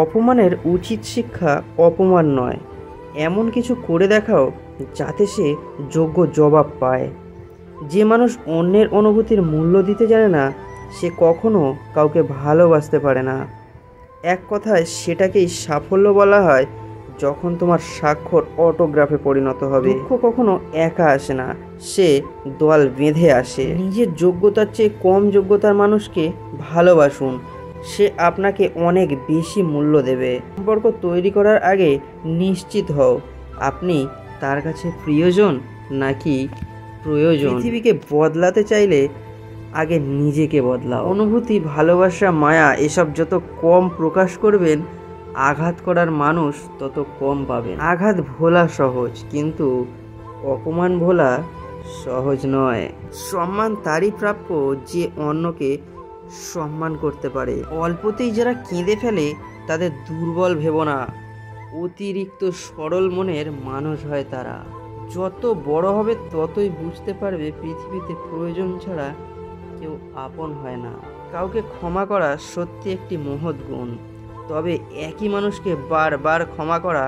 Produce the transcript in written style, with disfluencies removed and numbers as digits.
অপমানের উচিত শিক্ষা অপমান নয়, এমন কিছু করে দেখাও যাতে সে যোগ্য জবাব পায়। যে মানুষ অন্যের অনুভূতির মূল্য দিতে জানে না, সে কখনো কাউকে ভালোবাসতে পারে না। এক কথায় সেটাকেই সাফল্য বলা হয় যখন তোমার স্বাক্ষর অটোগ্রাফে পরিণত হবে। দুঃখ কখনো একা আসে না, সে দল বেঁধে আসে। নিজের যোগ্যতার চেয়ে কম যোগ্যতার মানুষকে ভালোবাসুন, সে আপনাকে অনেক বেশি মূল্য দেবে। সম্পর্ক তৈরি করার আগে নিশ্চিত হও আপনি তার কাছে প্রিয়জন নাকি প্রয়োজন। পৃথিবীকে বদলাতে চাইলে আগে নিজেকে বদলাও। অনুভূতি, ভালোবাসা, মায়া এসব যত কম প্রকাশ করবেন, আঘাত করার মানুষ তত কম পাবেন। আঘাত ভোলা সহজ, কিন্তু অপমান ভোলা সহজ নয়। সম্মান তারই প্রাপ্য যে অন্যকে সম্মান করতে পারে। অল্পতেই যারা কেঁদে ফেলে তাদের দুর্বল ভেবো না, অতিরিক্ত সরল মনের মানুষ হয় তারা। যত বড় হবে ততই বুঝতে পারবে পৃথিবীতে প্রয়োজন ছাড়া কেউ আপন হয় না। কাউকে ক্ষমা করা সত্যি একটি মহৎ গুণ, তবে একই মানুষকে বারবার ক্ষমা করা